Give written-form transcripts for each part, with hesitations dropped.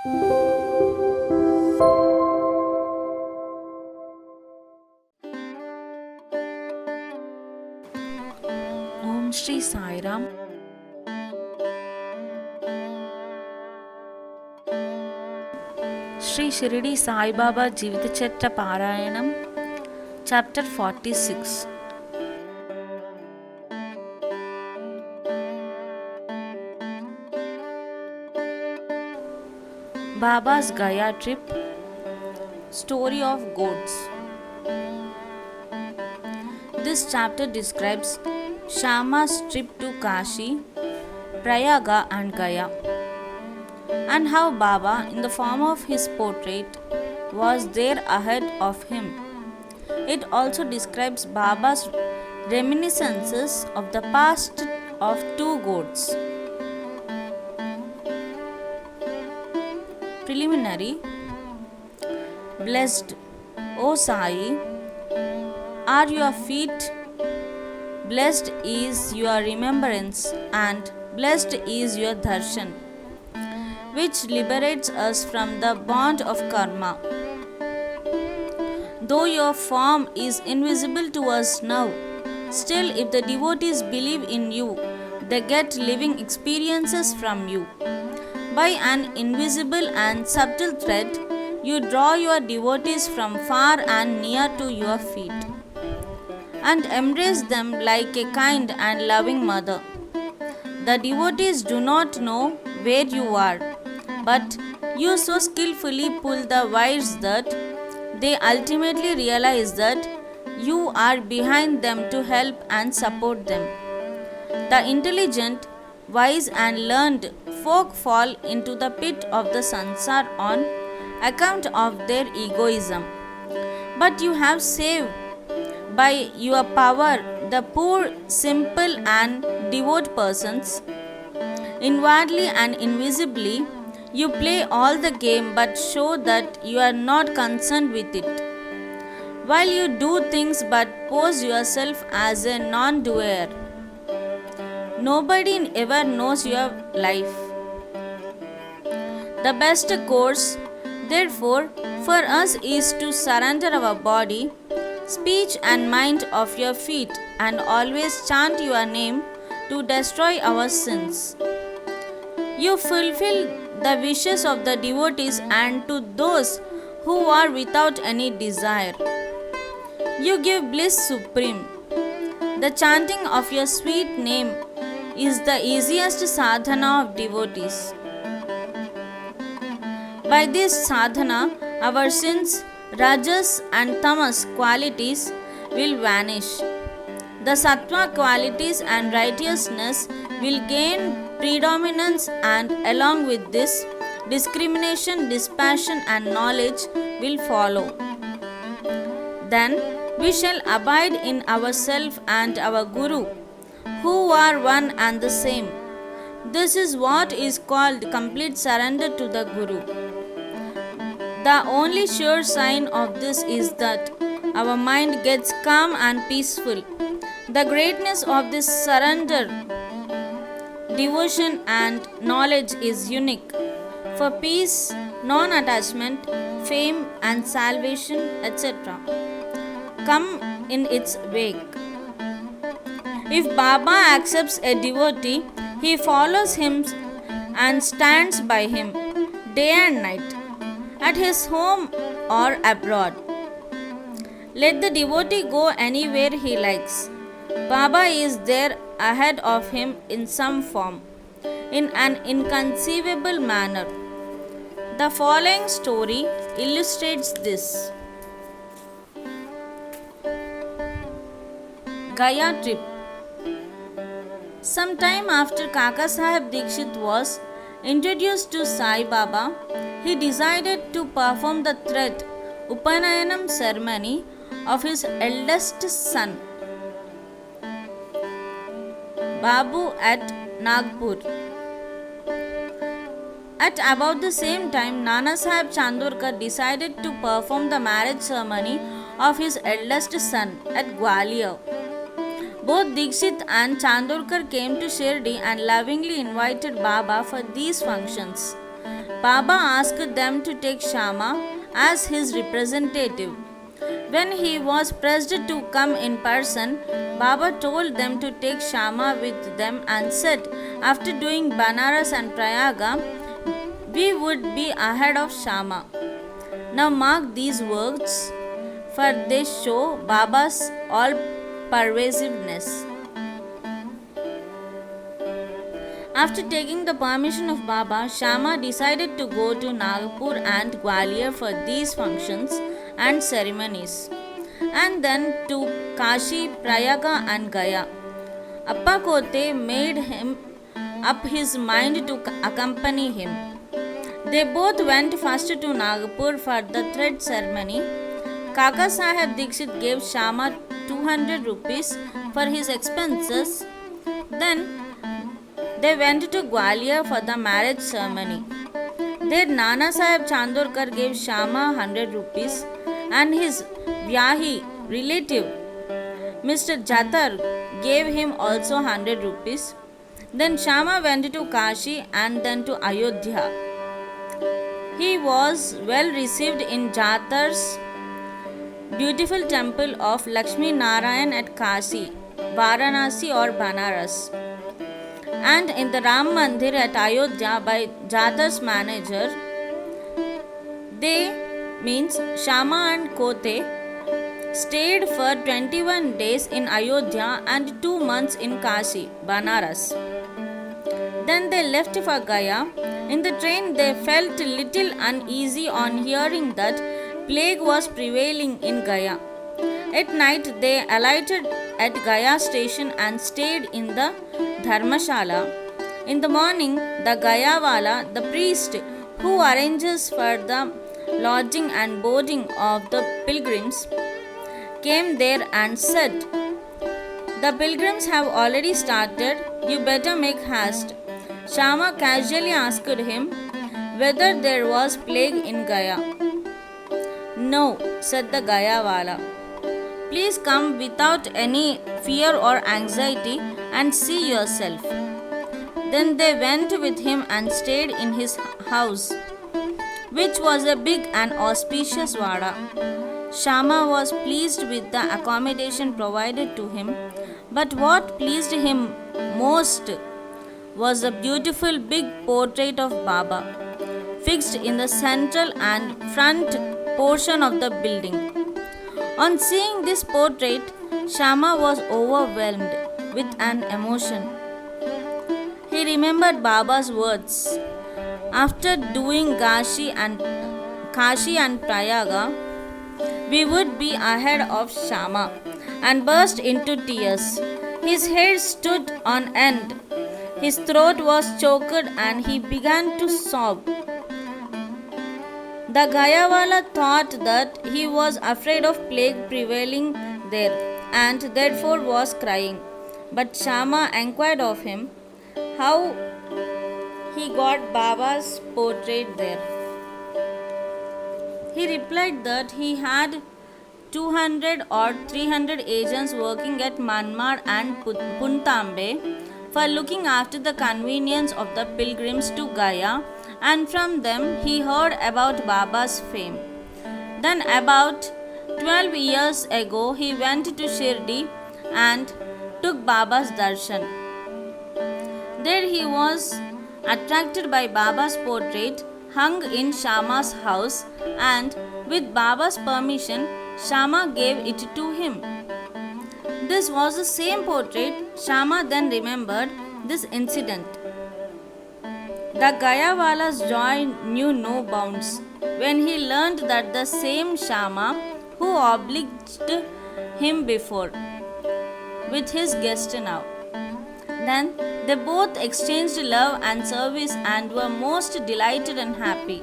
Om Shri Sai Ram. Shri Shirdi Sai Baba Jivitachatta Parayanam, Chapter 46. Baba's Gaya Trip. Story of Goats. This chapter describes Shama's trip to Kashi, Prayaga and Gaya, and how Baba, in the form of his portrait, was there ahead of him. It also describes Baba's reminiscences of the past of two goats. Preliminary. Blessed, O Sai, are your feet. Blessed is your remembrance, and blessed is your darshan, which liberates us from the bond of karma. Though your form is invisible to us now, still, if the devotees believe in you, they get living experiences from you. By an invisible and subtle thread, you draw your devotees from far and near to your feet and embrace them like a kind and loving mother. The devotees do not know where you are, but you so skillfully pull the wires that they ultimately realize that you are behind them to help and support them. The intelligent, wise, and learned folk fall into the pit of the sansar on account of their egoism. But you have saved by your power the poor, simple, and devout persons. Inwardly and invisibly, you play all the game but show that you are not concerned with it. While you do things but pose yourself as a non doer, nobody ever knows your life. The best course, therefore, for us is to surrender our body, speech, and mind of your feet and always chant your name to destroy our sins. You fulfill the wishes of the devotees and to those who are without any desire. You give bliss supreme. The chanting of your sweet name is the easiest sadhana of devotees. By this sadhana, our sins, rajas and tamas qualities will vanish. The sattva qualities and righteousness will gain predominance, and along with this, discrimination, dispassion, and knowledge will follow. Then we shall abide in ourself and our Guru, who are one and the same. This is what is called complete surrender to the Guru. The only sure sign of this is that our mind gets calm and peaceful. The greatness of this surrender, devotion, and knowledge is unique. For peace, non-attachment, fame, and salvation, etc., come in its wake. If Baba accepts a devotee, he follows him and stands by him day and night, at his home or abroad. Let the devotee go anywhere he likes. Baba is there ahead of him in some form, in an inconceivable manner. The following story illustrates this. Gaya trip. Some time after Kaka Sahib Dikshit was introduced to Sai Baba, he decided to perform the Thread Upanayanam ceremony of his eldest son, Babu, at Nagpur. At about the same time, Nana Sahib Chandorkar decided to perform the marriage ceremony of his eldest son at Gwalior. Both Dikshit and Chandorkar came to Shirdi and lovingly invited Baba for these functions. Baba asked them to take Shama as his representative. When he was pressed to come in person, Baba told them to take Shama with them and said, after doing Banaras and Prayaga, we would be ahead of Shama. Now mark these words, for they show Baba's all-pervasiveness. After taking the permission of Baba, Shama decided to go to Nagpur and Gwalior for these functions and ceremonies, and then to Kashi, Prayaga and Gaya. Appa Kote made him up his mind to accompany him. They both went first to Nagpur for the thread ceremony. Kaka Sahib Dikshit gave Shama 200 rupees for his expenses. Then they went to Gwalior for the marriage ceremony. There Nana Sahib Chandorkar gave Shama 100 rupees and his Vyahi relative Mr. Jatar gave him also 100 rupees. Then Shama went to Kashi and then to Ayodhya. He was well received in Jatar's beautiful temple of Lakshmi Narayan at Kashi, Varanasi or Banaras, and in the Ram Mandir at Ayodhya by Jatar's manager. They, means Shama and Kote, stayed for 21 days in Ayodhya and 2 months in Kashi, Banaras. Then they left for Gaya. In the train they felt little uneasy on hearing that plague was prevailing in Gaya. At night they alighted at Gaya station and stayed in the Dharmashala. In the morning, the Gayawala, the priest who arranges for the lodging and boarding of the pilgrims, came there and said, "The pilgrims have already started, you better make haste." Shama casually asked him whether there was plague in Gaya. "No," said the Gayawala. "Please come without any fear or anxiety and see yourself." Then they went with him and stayed in his house, which was a big and auspicious vada. Shama was pleased with the accommodation provided to him, but what pleased him most was a beautiful big portrait of Baba, fixed in the central and front portion of the building. On seeing this portrait, Shama was overwhelmed with an emotion. He remembered Baba's words, "After doing Kashi and Prayaga, we would be ahead of Shama," and burst into tears. His hair stood on end. His throat was choked and he began to sob. The Gayawala thought that he was afraid of plague prevailing there and therefore was crying. But Shama inquired of him how he got Baba's portrait there. He replied that he had 200 or 300 agents working at Manmar and Puntambe for looking after the convenience of the pilgrims to Gaya, and from them he heard about Baba's fame. Then about 12 years ago he went to Shirdi and took Baba's darshan. There he was attracted by Baba's portrait hung in Shama's house, and with Baba's permission Shama gave it to him. This was the same portrait. Shama then remembered this incident. The Gayawala's joy knew no bounds when he learned that the same Shama who obliged him before with his guest now. Then they both exchanged love and service and were most delighted and happy.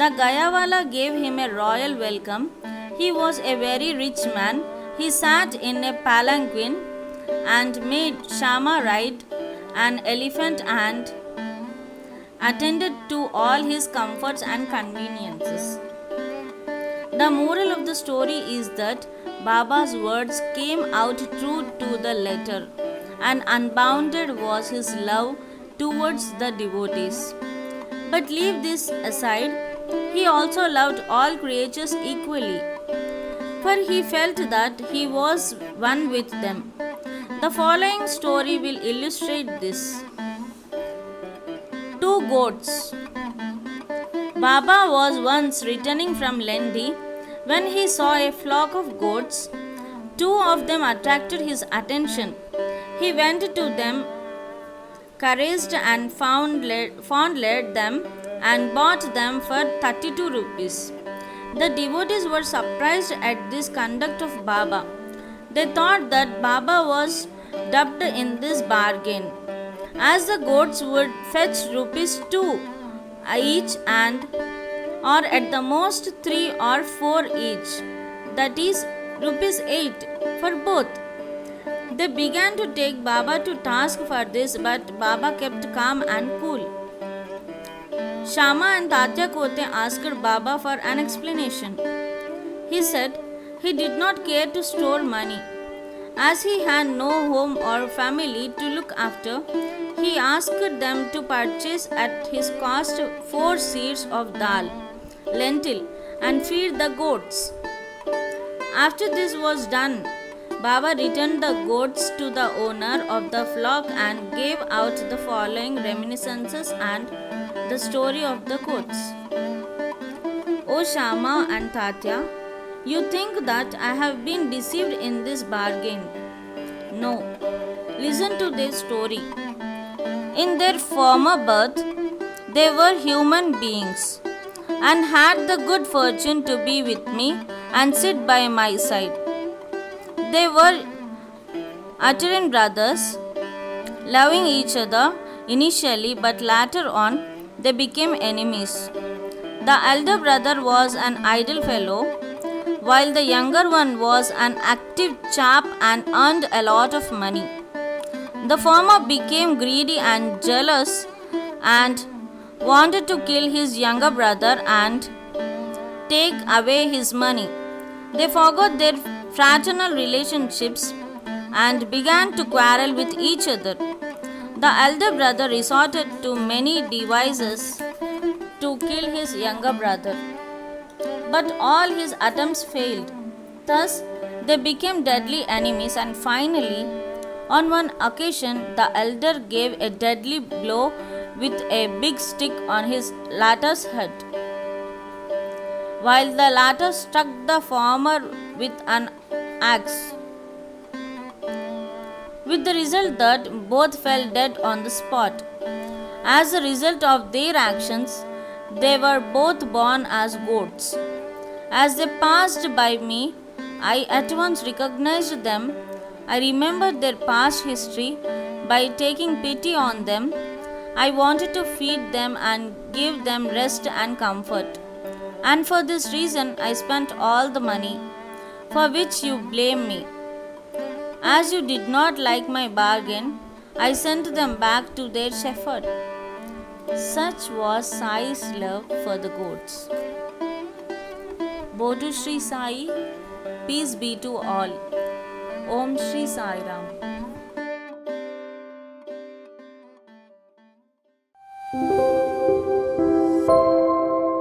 The Gayawala gave him a royal welcome. He was a very rich man. He sat in a palanquin and made Shama ride an elephant and attended to all his comforts and conveniences. The moral of the story is that Baba's words came out true to the letter, and unbounded was his love towards the devotees. But leave this aside, he also loved all creatures equally, for he felt that he was one with them. The following story will illustrate this. Two goats. Baba was once returning from Lendi when he saw a flock of goats. Two of them attracted his attention. He went to them, caressed and fondled them, and bought them for 32 rupees. The devotees were surprised at this conduct of Baba. They thought that Baba was dubbed in this bargain, as the goats would fetch rupees 2 each and or at the most 3 or 4 each, that is rupees 8 for both. They began to take Baba to task for this, but Baba kept calm and cool. Shama and Tatya Kote asked Baba for an explanation. He said he did not care to store money. As he had no home or family to look after, he asked them to purchase at his cost 4 seeds of dal, lentil, and feed the goats. After this was done, Baba returned the goats to the owner of the flock and gave out the following reminiscences and the story of the goats. O Shama and Tatya, you think that I have been deceived in this bargain. No. Listen to their story. In their former birth, they were human beings and had the good fortune to be with me and sit by my side. They were Acharan brothers, loving each other initially, but later on they became enemies. The elder brother was an idle fellow, while the younger one was an active chap and earned a lot of money. The former became greedy and jealous and wanted to kill his younger brother and take away his money. They forgot their fraternal relationships and began to quarrel with each other. The elder brother resorted to many devices to kill his younger brother, but all his attempts failed. Thus, they became deadly enemies, and finally, on one occasion, the elder gave a deadly blow with a big stick on his latter's head, while the latter struck the former with an axe, with the result that both fell dead on the spot. As a result of their actions, they were both born as goats. As they passed by me, I at once recognized them. I remembered their past history. By taking pity on them, I wanted to feed them and give them rest and comfort. And for this reason, I spent all the money, for which you blame me. As you did not like my bargain, I sent them back to their shepherd. Such was Sai's love for the goats. Bodhu Sri Sai, peace be to all. Om Shri Sai Ram.